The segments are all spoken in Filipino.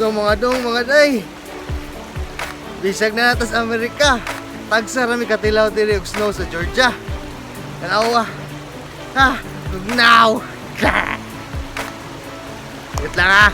So mga dong, mga day, bisag na natas Amerika. Tagsa rami katilaw diri og snow sa Georgia. Tanawa. Ha, bugnaw. Wait lang ha.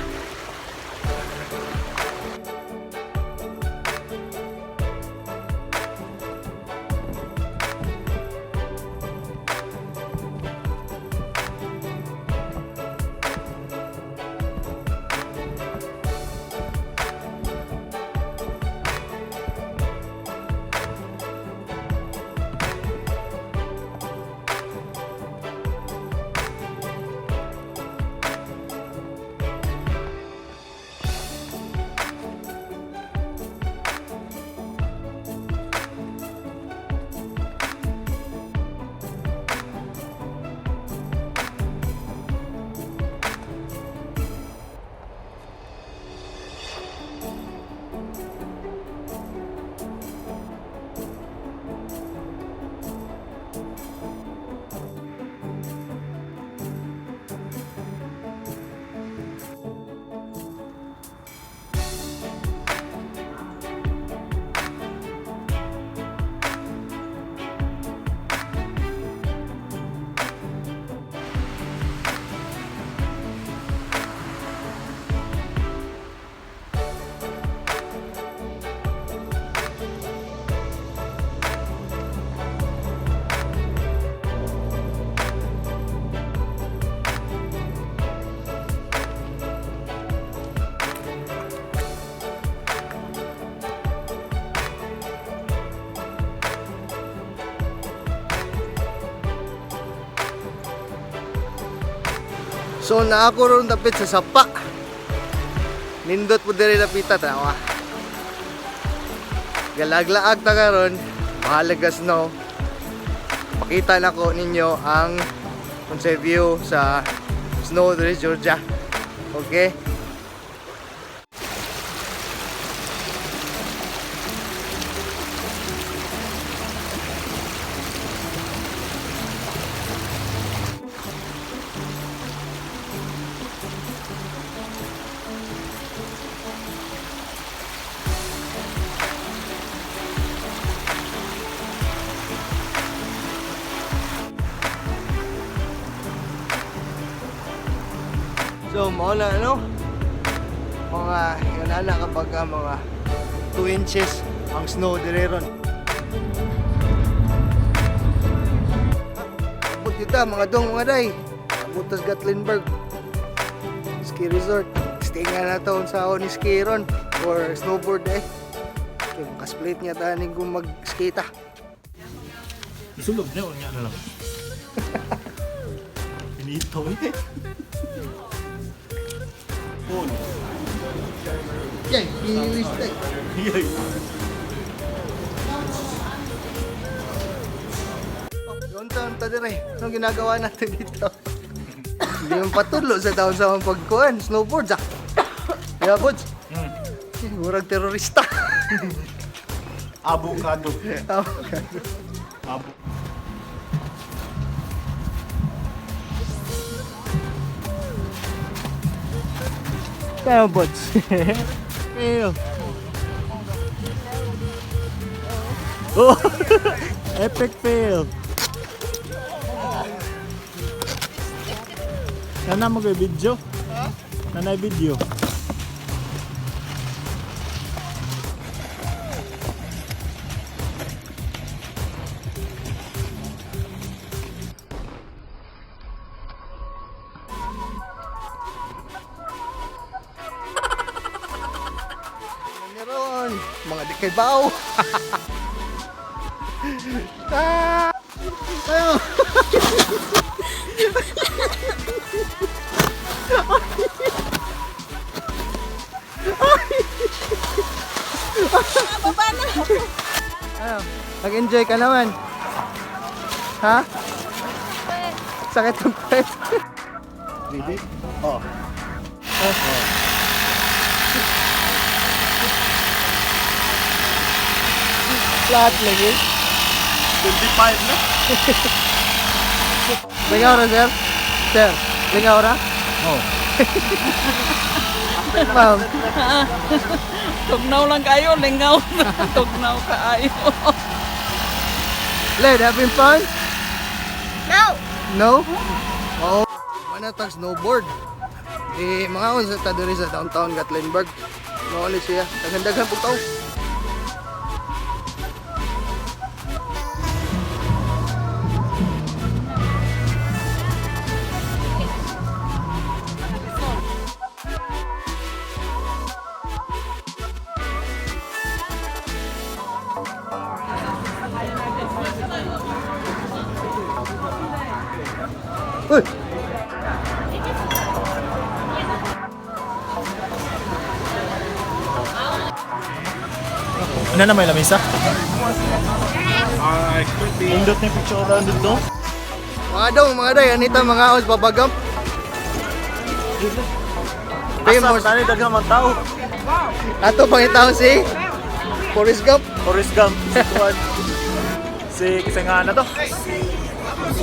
So na ako ron tapit sa sapa. Nindot po diri napita tawa. Galag-laag ta karon, Bisdaks Snow. Pakita na ko ninyo ang concept view sa snow diri Georgia. Okay? So, mauna ano? Mga yanana kapag mga 2 inches ang snow dire ron. Abot kita mga dong mga day. Abot tas Gatlinburg ski resort. Stay nga na taon sa ako ni ski ron or snowboard eh. So, makasplit niya tanin kung mag-skate ah. Isulog na o niya na lang. Pinito eh. Yan, pinilis na eh. Yung taon ta dire, anong ginagawa natin dito? Hindi yung patulo sa taon sa mga pagkuhan, snowboard ah. Yeah, bods. Murag terorista. Avocado. Avocado. Kaya bods. Kaya. Oh, epic fail. Sana mag-video? Sana video. Meron mga di kay bao. Tayo. Baba na. Ano? Nag-enjoy ka naman? Ha? Sakit ang pet. Ready? Oh. Lahat lagi. 25 na? Lingaw ra, sir? Sir, lingaw ra? Oh. Ma'am. Tugnaw lang kayo, lingaw. Tugnaw kaayo. Led, having fun? No! No? Oo. Manatag snowboard. Mga on sa tadiri sa downtown Gatlinburg. Mauli siya. Daghan-daghan po tao. Uy! Ano na may lamisa? Nindot na yung picture na dito. Mga day, anita mga on pabagam. Asa, tani dagang mga tao. Ato pang itaw si Forrest Gump. Forrest Gump. Si Tuan. Si kisanga na to.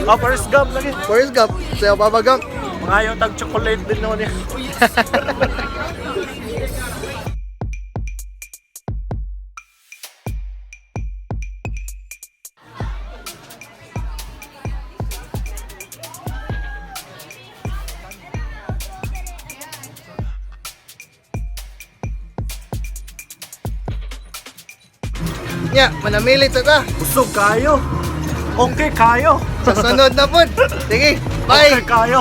Oh, Forrest Gump lagi. Forrest Gump. Sayo pabagam. Mga yung tag-chocolate din naman yan. Nya, manamilit sa ta. Busog kayo. Okay kayo. Sa sunod na po. Sige, bye! Okay kayo.